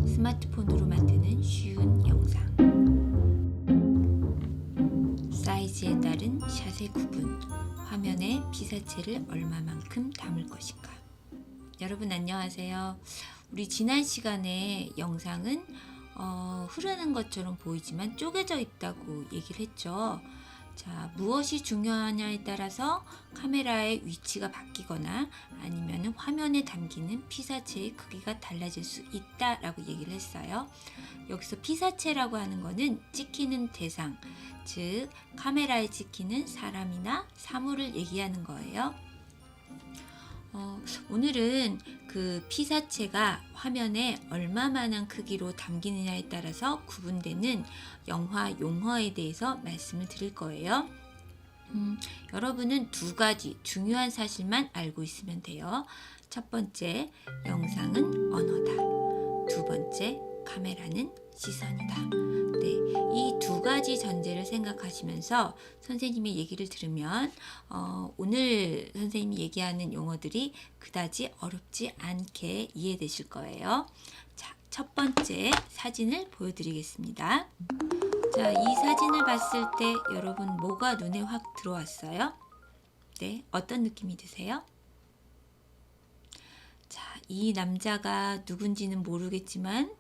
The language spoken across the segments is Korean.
스마트폰으로 만드는 쉬운 영상. 사이즈에 따른 샷의 구분, 화면에 피사체를 얼마만큼 담을 것인가. 여러분 안녕하세요. 우리 지난 시간에 영상은 흐르는 것처럼 보이지만 쪼개져 있다고 얘기를 했죠. 자, 무엇이 중요하냐에 따라서 카메라의 위치가 바뀌거나 아니면 화면에 담기는 피사체의 크기가 달라질 수 있다라고 얘기를 했어요. 여기서 피사체라고 하는 거는 찍히는 대상, 즉 카메라에 찍히는 사람이나 사물을 얘기하는 거예요. 오늘은 그 피사체가 화면에 얼마만한 크기로 담기느냐에 따라서 구분되는 영화 용어에 대해서 말씀을 드릴 거예요. 여러분은 두 가지 중요한 사실만 알고 있으면 돼요. 첫 번째, 영상은 언어다. 두 번째, 카메라는 시선이다. 네, 이 두 가지 전제를 생각하시면서 선생님의 얘기를 들으면 오늘 선생님이 얘기하는 용어들이 그다지 어렵지 않게 이해되실 거예요. 자, 첫 번째 사진을 보여드리겠습니다. 자, 이 사진을 봤을 때 여러분 뭐가 눈에 확 들어왔어요? 네, 어떤 느낌이 드세요? 자, 이 남자가 누군지는 모르겠지만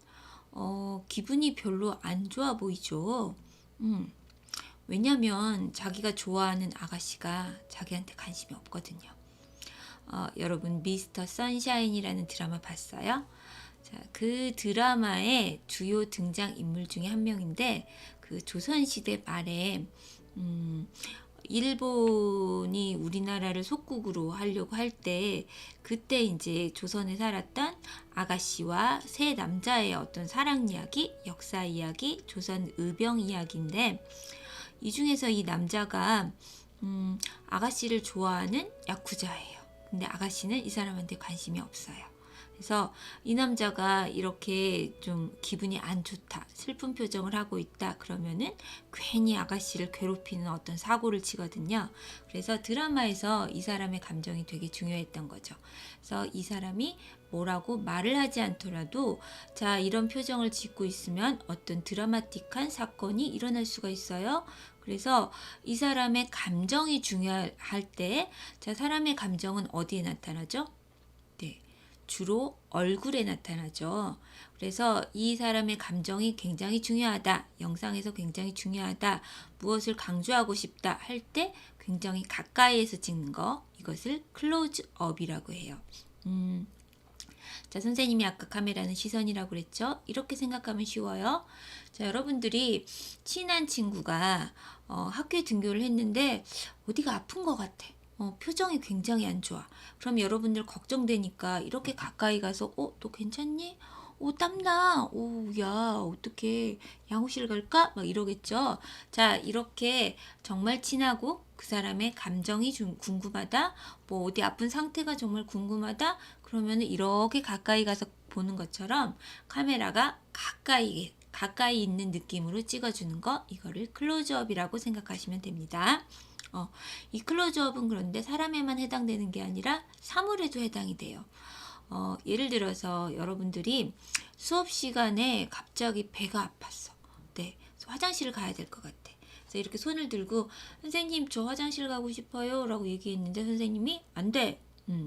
기분이 별로 안 좋아 보이죠. 왜냐면 자기가 좋아하는 아가씨가 자기한테 관심이 없거든요. 여러분 미스터 선샤인이라는 드라마 봤어요? 자, 그 드라마의 주요 등장 인물 중에 한 명인데 그 조선시대 말에 일본이 우리나라를 속국으로 하려고 할 때 그때 이제 조선에 살았던 아가씨와 세 남자의 어떤 사랑 이야기, 역사 이야기, 조선 의병 이야기인데 이 중에서 이 남자가 아가씨를 좋아하는 야쿠자예요. 근데 아가씨는 이 사람한테 관심이 없어요. 그래서 이 남자가 이렇게 좀 기분이 안 좋다, 슬픈 표정을 하고 있다 그러면은 괜히 아가씨를 괴롭히는 어떤 사고를 치거든요. 그래서 드라마에서 이 사람의 감정이 되게 중요했던 거죠. 그래서 이 사람이 뭐라고 말을 하지 않더라도 자, 이런 표정을 짓고 있으면 어떤 드라마틱한 사건이 일어날 수가 있어요. 그래서 이 사람의 감정이 중요할 때, 자, 사람의 감정은 어디에 나타나죠? 네. 주로 얼굴에 나타나죠. 그래서 이 사람의 감정이 굉장히 중요하다. 영상에서 굉장히 중요하다. 무엇을 강조하고 싶다 할 때 굉장히 가까이에서 찍는 거. 이것을 클로즈업이라고 해요. 자, 선생님이 아까 카메라는 시선이라고 그랬죠? 이렇게 생각하면 쉬워요. 자, 여러분들이 친한 친구가 학교에 등교를 했는데 어디가 아픈 것 같아. 표정이 굉장히 안 좋아. 그럼 여러분들 걱정되니까 이렇게 가까이 가서 너 괜찮니? 땀나. 야, 어떡해. 양호실 갈까? 막 이러겠죠. 자, 이렇게 정말 친하고 그 사람의 감정이 좀 궁금하다. 뭐 어디 아픈 상태가 정말 궁금하다. 그러면 이렇게 가까이 가서 보는 것처럼 카메라가 가까이 있는 느낌으로 찍어주는 거, 이거를 클로즈업이라고 생각하시면 됩니다. 이 클로즈업은 그런데 사람에만 해당되는 게 아니라 사물에도 해당이 돼요. 예를 들어서 여러분들이 수업 시간에 갑자기 배가 아팠어. 네, 화장실을 가야 될 것 같아. 그래서 이렇게 손을 들고 선생님 저 화장실 가고 싶어요 라고 얘기했는데 선생님이 안 돼.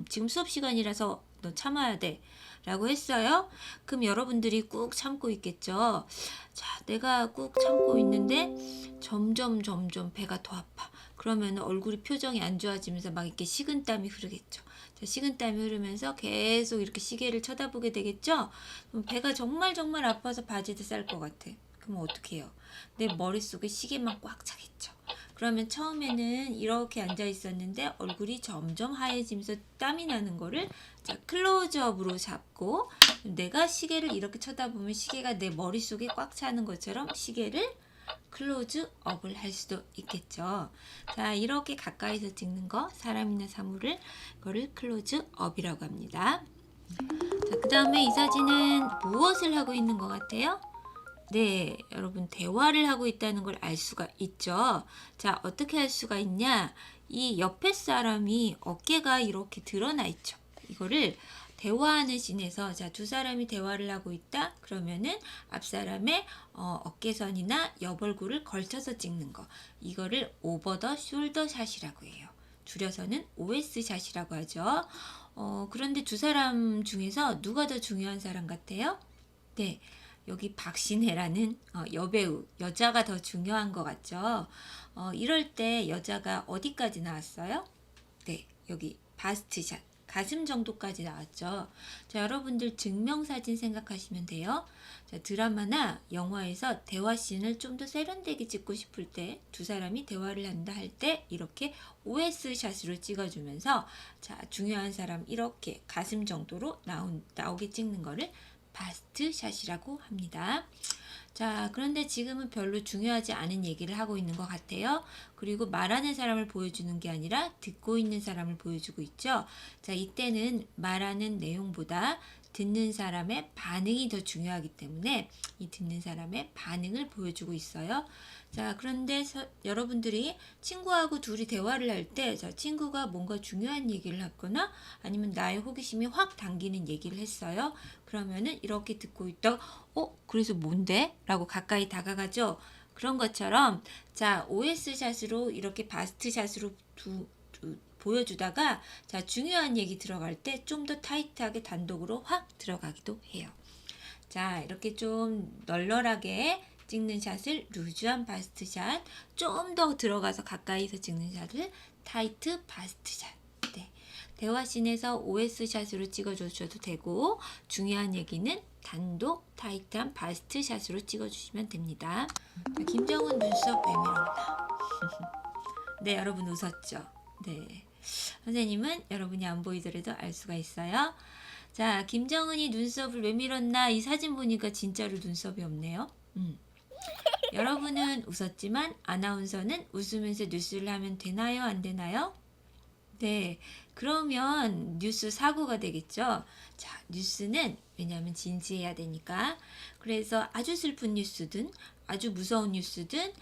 지금 수업 시간이라서 너 참아야 돼 라고 했어요. 그럼 여러분들이 꾹 참고 있겠죠. 자, 내가 꾹 참고 있는데 점점 배가 더 아파. 그러면 얼굴이 표정이 안 좋아지면서 막 이렇게 식은땀이 흐르겠죠. 자, 식은땀이 흐르면서 계속 이렇게 시계를 쳐다보게 되겠죠. 그럼 배가 정말 아파서 바지도 쌀 것 같아. 그럼 어떻게 해요? 내 머릿속에 시계만 꽉 차겠죠. 그러면 처음에는 이렇게 앉아 있었는데 얼굴이 점점 하얘지면서 땀이 나는 거를 자, 클로즈업으로 잡고 내가 시계를 이렇게 쳐다보면 시계가 내 머릿속에 꽉 차는 것처럼 시계를 클로즈업을 할 수도 있겠죠. 자, 이렇게 가까이서 찍는 거, 사람이나 사물을, 그거를 클로즈업이라고 합니다. 자, 그 다음에 이 사진은 무엇을 하고 있는 것 같아요? 네, 여러분 대화를 하고 있다는 걸 알 수가 있죠. 자, 어떻게 할 수가 있냐? 이 옆에 사람이 어깨가 이렇게 드러나 있죠. 이거를 대화하는 씬에서 자, 두 사람이 대화를 하고 있다. 그러면은 앞 사람의 어깨선이나 옆얼굴을 걸쳐서 찍는 거. 이거를 오버 더 숄더 샷이라고 해요. 줄여서는 OS 샷이라고 하죠. 그런데 두 사람 중에서 누가 더 중요한 사람 같아요? 네. 여기 박신혜라는 여배우, 여자가 더 중요한 것 같죠? 이럴 때 여자가 어디까지 나왔어요? 네, 여기 바스트샷, 가슴 정도까지 나왔죠. 자, 여러분들 증명사진 생각하시면 돼요. 자, 드라마나 영화에서 대화씬을 좀 더 세련되게 찍고 싶을 때, 두 사람이 대화를 한다 할 때 이렇게 OS샷으로 찍어주면서 자, 중요한 사람 이렇게 가슴 정도로 나오게 찍는 거를 바스트샷이라고 합니다. 자, 그런데 지금은 별로 중요하지 않은 얘기를 하고 있는 것 같아요. 그리고 말하는 사람을 보여주는 게 아니라 듣고 있는 사람을 보여주고 있죠. 자, 이때는 말하는 내용보다 듣는 사람의 반응이 더 중요하기 때문에 이 듣는 사람의 반응을 보여주고 있어요. 자, 그런데 여러분들이 친구하고 둘이 대화를 할 때, 자, 친구가 뭔가 중요한 얘기를 하거나 아니면 나의 호기심이 확 당기는 얘기를 했어요. 그러면은 이렇게 듣고 있다가, 그래서 뭔데? 라고 가까이 다가가죠. 그런 것처럼, 자, OS샷으로 이렇게 바스트샷으로 보여주다가, 자, 중요한 얘기 들어갈 때 좀 더 타이트하게 단독으로 확 들어가기도 해요. 자, 이렇게 좀 널널하게 찍는 샷을 루즈한 바스트샷, 좀 더 들어가서 가까이서 찍는 샷을 타이트 바스트샷. 네. 대화씬에서 OS샷으로 찍어주셔도 되고 중요한 얘기는 단독 타이트한 바스트샷으로 찍어주시면 됩니다. 자, 김정은 눈썹 왜 밀었나? 네, 여러분 웃었죠? 네. 선생님은 여러분이 안 보이더라도 알 수가 있어요. 자, 김정은이 눈썹을 왜 밀었나? 이 사진 보니까 진짜로 눈썹이 없네요. 여러분은 웃었지만 아나운서는 웃으면서 뉴스를 하면 되나요? 안 되나요? 네, 그러면 뉴스 사고가 되겠죠. 자, 뉴스는 왜냐하면 진지해야 되니까. 그래서 아주 슬픈 뉴스든 아주 무서운 뉴스든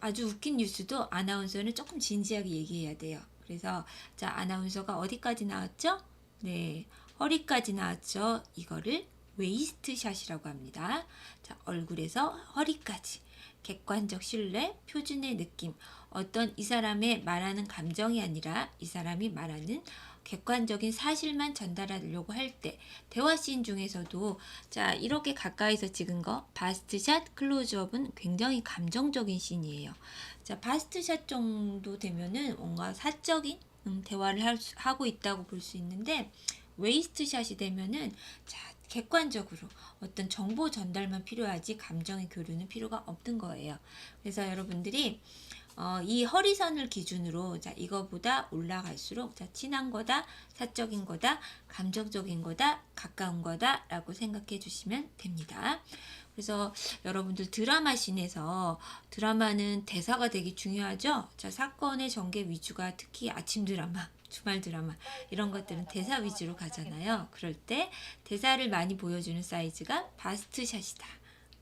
아주 웃긴 뉴스도 아나운서는 조금 진지하게 얘기해야 돼요. 그래서 자, 아나운서가 어디까지 나왔죠? 네, 허리까지 나왔죠. 이거를 웨이스트 샷이라고 합니다. 자, 얼굴에서 허리까지. 객관적 신뢰, 표준의 느낌. 어떤 이 사람의 말하는 감정이 아니라 이 사람이 말하는 객관적인 사실만 전달하려고 할 때 대화씬 중에서도 자, 이렇게 가까이서 찍은 거 바스트샷, 클로즈업은 굉장히 감정적인 씬이에요. 자, 바스트샷 정도 되면은 뭔가 사적인 대화를 하고 있다고 볼 수 있는데 웨이스트샷이 되면은 자, 객관적으로 어떤 정보 전달만 필요하지 감정의 교류는 필요가 없는 거예요. 그래서 여러분들이 이 허리선을 기준으로 자, 이거보다 올라갈수록 자, 친한 거다, 사적인 거다, 감정적인 거다, 가까운 거다 라고 생각해 주시면 됩니다. 그래서 여러분들 드라마씬에서 드라마는 대사가 되게 중요하죠. 자, 사건의 전개 위주가 특히 아침 드라마, 주말 드라마 이런 것들은 대사 위주로 가잖아요. 그럴 때 대사를 많이 보여주는 사이즈가 바스트샷이다.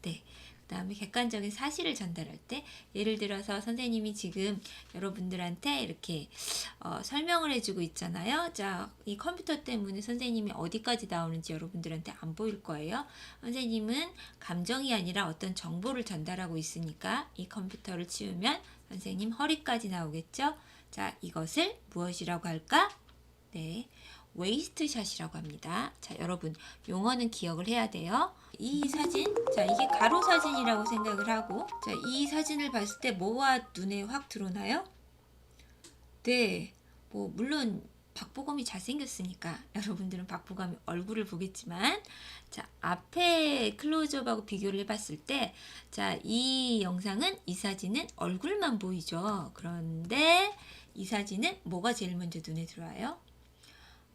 네. 그 다음에 객관적인 사실을 전달할 때 예를 들어서 선생님이 지금 여러분들한테 이렇게 설명을 해주고 있잖아요. 자, 이 컴퓨터 때문에 선생님이 어디까지 나오는지 여러분들한테 안 보일 거예요. 선생님은 감정이 아니라 어떤 정보를 전달하고 있으니까 이 컴퓨터를 치우면 선생님 허리까지 나오겠죠. 자, 이것을 무엇이라고 할까? 네, 웨이스트샷이라고 합니다. 자, 여러분 용어는 기억을 해야 돼요. 이 사진, 자, 이게 가로 사진이라고 생각을 하고 자, 이 사진을 봤을 때 뭐가 눈에 확 들어오나요? 네, 뭐 물론 박보검이 잘생겼으니까 여러분들은 박보검의 얼굴을 보겠지만 자, 앞에 클로즈업하고 비교를 해봤을 때 자, 이 영상은 이 사진은 얼굴만 보이죠. 그런데 이 사진은 뭐가 제일 먼저 눈에 들어와요?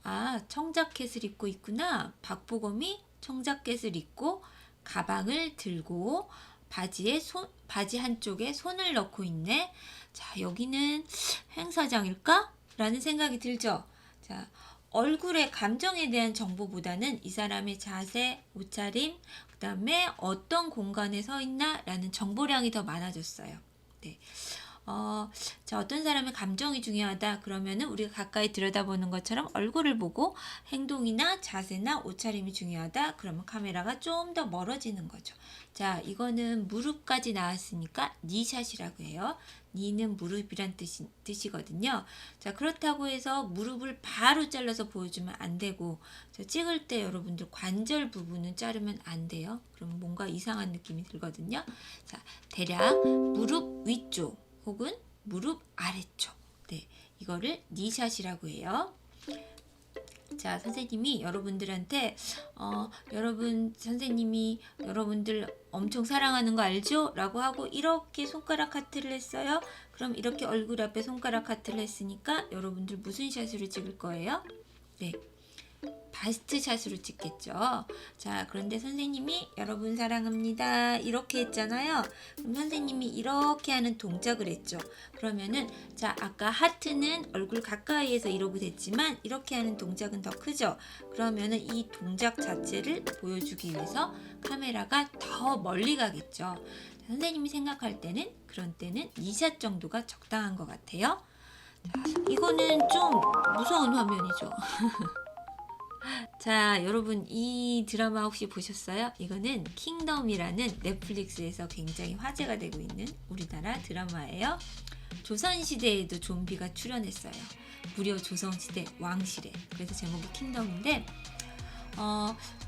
아, 청자켓을 입고 있구나. 박보검이 청자켓을 입고 가방을 들고 바지 한쪽에 손을 넣고 있네. 자, 여기는 행사장일까? 라는 생각이 들죠. 자, 얼굴의 감정에 대한 정보보다는 이 사람의 자세, 옷차림, 그 다음에 어떤 공간에 서 있나? 라는 정보량이 더 많아졌어요. 네. 자, 어떤 사람의 감정이 중요하다 그러면은 우리가 가까이 들여다보는 것처럼 얼굴을 보고 행동이나 자세나 옷차림이 중요하다 그러면 카메라가 좀 더 멀어지는 거죠. 자, 이거는 무릎까지 나왔으니까 니샷이라고 해요. 니는 무릎이란 뜻이거든요. 자, 그렇다고 해서 무릎을 바로 잘라서 보여주면 안 되고, 자, 찍을 때 여러분들 관절 부분은 자르면 안 돼요. 그럼 뭔가 이상한 느낌이 들거든요. 자, 대략 무릎 위쪽 혹은 무릎 아래쪽. 네, 이거를 니샷이라고 해요. 자, 선생님이 여러분들한테 여러분 선생님이 여러분들 엄청 사랑하는 거 알죠? 라고 하고 이렇게 손가락 하트를 했어요. 그럼 이렇게 얼굴 앞에 손가락 하트를 했으니까 여러분들 무슨 샷으로 찍을 거예요? 네, 바스트 샷으로 찍겠죠. 자, 그런데 선생님이 여러분 사랑합니다 이렇게 했잖아요. 그럼 선생님이 이렇게 하는 동작을 했죠. 그러면은 자, 아까 하트는 얼굴 가까이에서 이러고 됐지만 이렇게 하는 동작은 더 크죠. 그러면은 이 동작 자체를 보여주기 위해서 카메라가 더 멀리 가겠죠. 선생님이 생각할 때는 그런 때는 2샷 정도가 적당한 것 같아요. 자, 이거는 좀 무서운 화면이죠. 자, 여러분 이 드라마 혹시 보셨어요? 이거는 킹덤이라는 넷플릭스에서 굉장히 화제가 되고 있는 우리나라 드라마예요. 조선시대에도 좀비가 출연했어요. 무려 조선시대 왕실에. 그래서 제목이 킹덤인데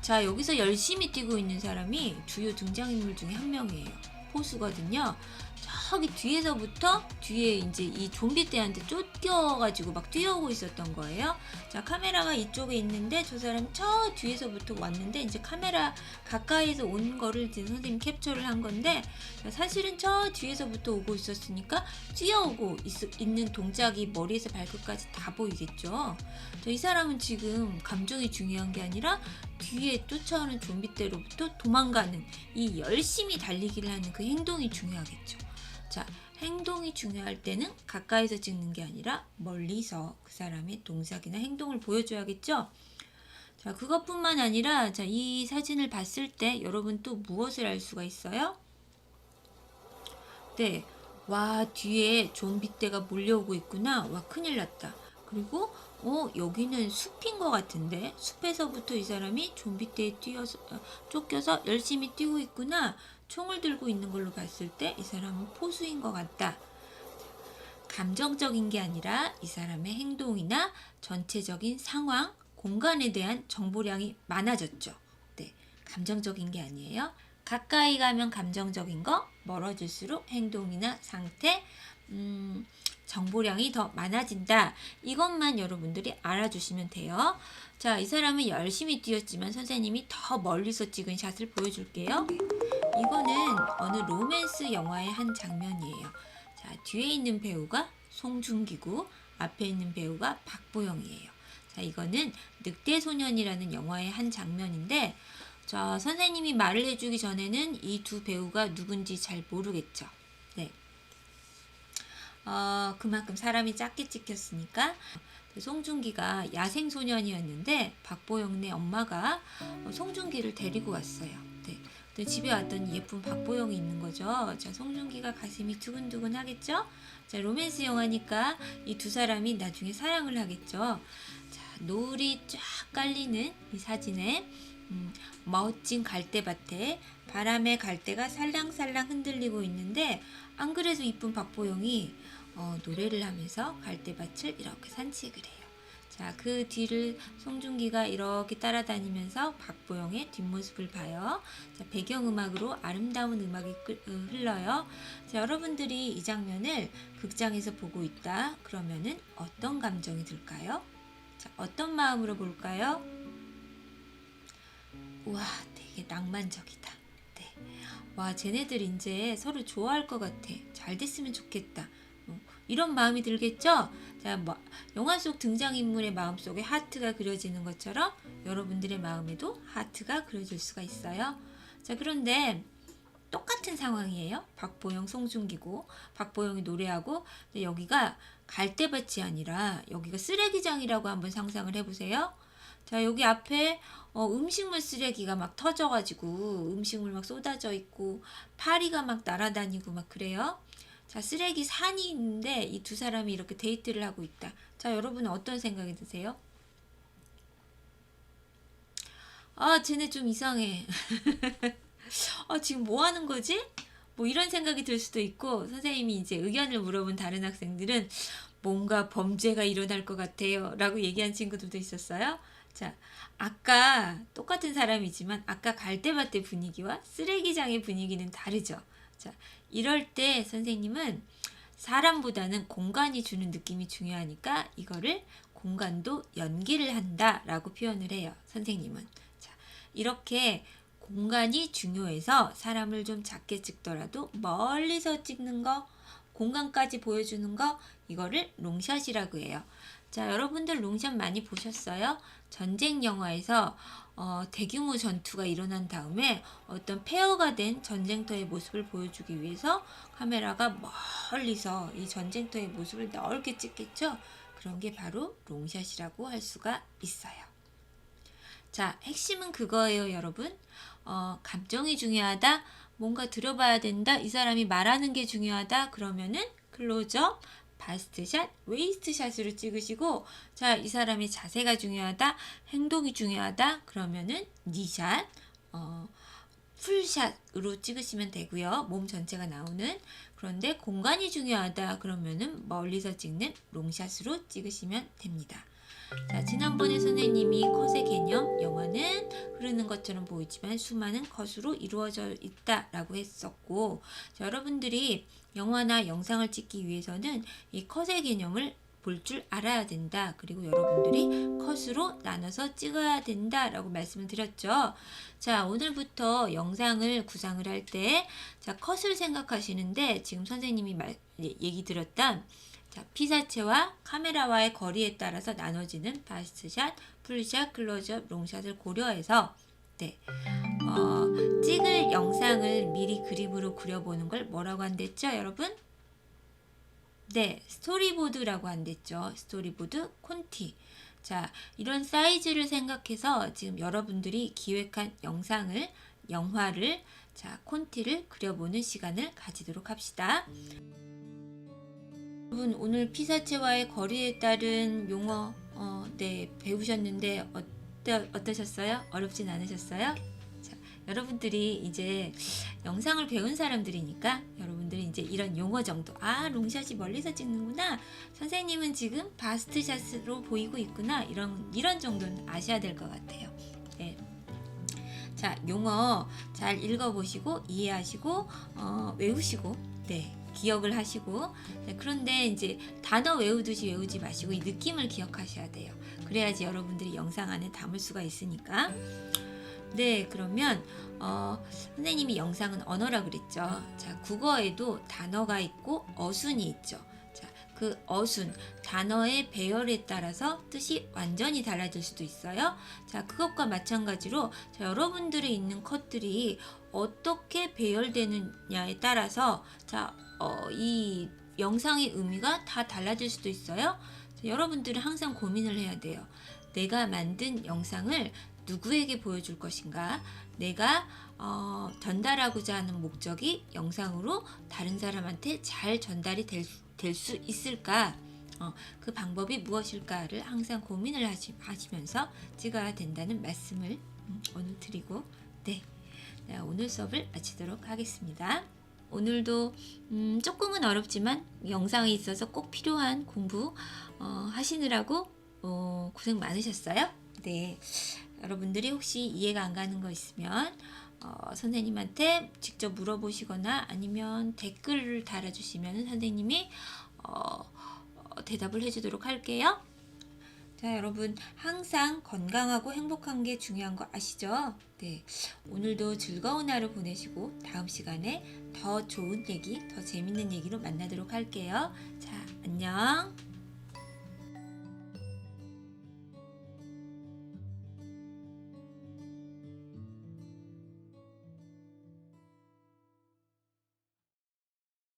자, 여기서 열심히 뛰고 있는 사람이 주요 등장인물 중에 한 명이에요. 포수거든요. 저기 뒤에서부터 뒤에 이제 이 좀비 떼한테 쫓겨가지고 막 뛰어오고 있었던 거예요. 자, 카메라가 이쪽에 있는데 저 사람 저 뒤에서부터 왔는데 이제 카메라 가까이에서 온 거를 이제 선생님 캡처를 한 건데 자, 사실은 저 뒤에서부터 오고 있었으니까 뛰어오고 있는 동작이 머리에서 발끝까지 다 보이겠죠. 자, 이 사람은 지금 감정이 중요한 게 아니라 뒤에 쫓아오는 좀비 떼로부터 도망가는 이 열심히 달리기를 하는 그 행동이 중요하겠죠. 자, 행동이 중요할 때는 가까이서 찍는 게 아니라 멀리서 그 사람의 동작이나 행동을 보여줘야겠죠. 자, 그것뿐만 아니라 자, 이 사진을 봤을 때 여러분 또 무엇을 알 수가 있어요? 네, 와, 뒤에 좀비 떼가 몰려오고 있구나. 와, 큰일 났다. 그리고 여기는 숲인 것 같은데 숲에서부터 이 사람이 좀비 떼에 쫓겨서 열심히 뛰고 있구나. 총을 들고 있는 걸로 봤을 때 이 사람은 포수인 것 같다. 감정적인 게 아니라 이 사람의 행동이나 전체적인 상황, 공간에 대한 정보량이 많아졌죠. 네, 감정적인 게 아니에요. 가까이 가면 감정적인 거, 멀어질수록 행동이나 상태, 정보량이 더 많아진다. 이것만 여러분들이 알아주시면 돼요. 자, 이 사람은 열심히 뛰었지만 선생님이 더 멀리서 찍은 샷을 보여줄게요. 이거는 어느 로맨스 영화의 한 장면이에요. 자, 뒤에 있는 배우가 송중기고 앞에 있는 배우가 박보영이에요. 자, 이거는 늑대소년이라는 영화의 한 장면인데 자, 선생님이 말을 해주기 전에는 이 두 배우가 누군지 잘 모르겠죠. 네. 그만큼 사람이 작게 찍혔으니까 송중기가 야생소년이었는데 박보영네 엄마가 송중기를 데리고 왔어요. 네. 근데 집에 왔더니 예쁜 박보영이 있는 거죠. 자, 송중기가 가슴이 두근두근 하겠죠? 자, 로맨스 영화니까 이 두 사람이 나중에 사랑을 하겠죠. 자, 노을이 쫙 깔리는 이 사진에 멋진 갈대밭에 바람에 갈대가 살랑살랑 흔들리고 있는데 안 그래도 이쁜 박보영이 노래를 하면서 갈대밭을 이렇게 산책을 해요. 자, 그 뒤를 송중기가 이렇게 따라다니면서 박보영의 뒷모습을 봐요. 자, 배경음악으로 아름다운 음악이 흘러요. 자, 여러분들이 이 장면을 극장에서 보고 있다. 그러면은 어떤 감정이 들까요? 자, 어떤 마음으로 볼까요? 우와, 되게 낭만적이다. 네. 와, 쟤네들 이제 서로 좋아할 것 같아. 잘 됐으면 좋겠다. 이런 마음이 들겠죠? 자, 영화 속 등장인물의 마음속에 하트가 그려지는 것처럼 여러분들의 마음에도 하트가 그려질 수가 있어요. 자, 그런데 똑같은 상황이에요. 박보영, 송중기고 박보영이 노래하고 여기가 갈대밭이 아니라 여기가 쓰레기장이라고 한번 상상을 해보세요. 자, 여기 앞에 음식물 쓰레기가 막 터져가지고 음식물 막 쏟아져 있고 파리가 막 날아다니고 막 그래요. 자, 쓰레기 산이 있는데 이 두 사람이 이렇게 데이트를 하고 있다. 자, 여러분은 어떤 생각이 드세요? 아, 쟤네 좀 이상해. 지금 뭐 하는 거지? 뭐 이런 생각이 들 수도 있고, 선생님이 이제 의견을 물어본 다른 학생들은 뭔가 범죄가 일어날 것 같아요 라고 얘기한 친구들도 있었어요. 자, 아까 똑같은 사람이지만 아까 갈대밭의 분위기와 쓰레기장의 분위기는 다르죠. 자, 이럴 때 선생님은 사람보다는 공간이 주는 느낌이 중요하니까 이거를 공간도 연기를 한다 라고 표현을 해요. 선생님은. 자, 이렇게 공간이 중요해서 사람을 좀 작게 찍더라도 멀리서 찍는 거, 공간까지 보여주는 거, 이거를 롱샷이라고 해요. 자, 여러분들 롱샷 많이 보셨어요? 전쟁 영화에서 대규모 전투가 일어난 다음에 어떤 폐허가 된 전쟁터의 모습을 보여주기 위해서 카메라가 멀리서 이 전쟁터의 모습을 넓게 찍겠죠? 그런 게 바로 롱샷이라고 할 수가 있어요. 자, 핵심은 그거예요, 여러분. 감정이 중요하다. 뭔가 들어봐야 된다. 이 사람이 말하는 게 중요하다. 그러면은 클로즈업, 바스트샷, 웨이스트샷으로 찍으시고, 자, 이 사람의 자세가 중요하다. 행동이 중요하다. 그러면은 니샷, 풀샷으로 찍으시면 되고요. 몸 전체가 나오는. 그런데 공간이 중요하다. 그러면은 멀리서 찍는 롱샷으로 찍으시면 됩니다. 자, 지난번에 선생님이 컷의 개념, 영화는 흐르는 것처럼 보이지만 수많은 컷으로 이루어져 있다라고 했었고, 자, 여러분들이 영화나 영상을 찍기 위해서는 이 컷의 개념을 볼 줄 알아야 된다. 그리고 여러분들이 컷으로 나눠서 찍어야 된다라고 말씀을 드렸죠. 자, 오늘부터 영상을 구상을 할 때, 자, 컷을 생각하시는데 지금 선생님이 얘기 드렸던 자, 피사체와 카메라와의 거리에 따라서 나눠지는 바스트샷, 풀샷, 클로즈업, 롱샷을 고려해서 네, 찍을 영상을 미리 그림으로 그려보는 걸 뭐라고 한댔죠, 여러분? 네, 스토리보드라고 한댔죠. 스토리보드, 콘티. 자, 이런 사이즈를 생각해서 지금 여러분들이 기획한 영화를, 자, 콘티를 그려보는 시간을 가지도록 합시다. 여러분, 오늘 피사체와의 거리에 따른 용어 네, 배우셨는데 어떠셨어요? 어렵진 않으셨어요? 자, 여러분들이 이제 영상을 배운 사람들이니까 여러분들이 이제 이런 용어 정도, 롱샷이 멀리서 찍는구나, 선생님은 지금 바스트샷으로 보이고 있구나, 이런 정도는 아셔야 될 것 같아요. 네. 자, 용어 잘 읽어보시고 이해하시고 외우시고, 네, 기억을 하시고, 네, 그런데 이제 단어 외우듯이 외우지 마시고 이 느낌을 기억하셔야 돼요. 그래야지 여러분들이 영상 안에 담을 수가 있으니까. 네, 그러면 선생님이 영상은 언어라 그랬죠. 자, 국어에도 단어가 있고 어순이 있죠. 자, 그 어순, 단어의 배열에 따라서 뜻이 완전히 달라질 수도 있어요. 자, 그것과 마찬가지로 자, 여러분들이 있는 컷들이 어떻게 배열되느냐에 따라서 자, 이 영상의 의미가 다 달라질 수도 있어요. 자, 여러분들은 항상 고민을 해야 돼요. 내가 만든 영상을 누구에게 보여줄 것인가? 내가 전달하고자 하는 목적이 영상으로 다른 사람한테 잘 전달이 될 수 있을까? 그 방법이 무엇일까를 항상 고민을 하시면서 찍어야 된다는 말씀을 오늘 드리고, 네, 오늘 수업을 마치도록 하겠습니다. 오늘도 조금은 어렵지만 영상에 있어서 꼭 필요한 공부 하시느라고 고생 많으셨어요? 네, 여러분들이 혹시 이해가 안 가는 거 있으면 선생님한테 직접 물어보시거나 아니면 댓글을 달아주시면 선생님이 대답을 해주도록 할게요. 자, 여러분 항상 건강하고 행복한 게 중요한 거 아시죠? 네, 오늘도 즐거운 하루 보내시고 다음 시간에 더 좋은 얘기, 더 재밌는 얘기로 만나도록 할게요. 자, 안녕.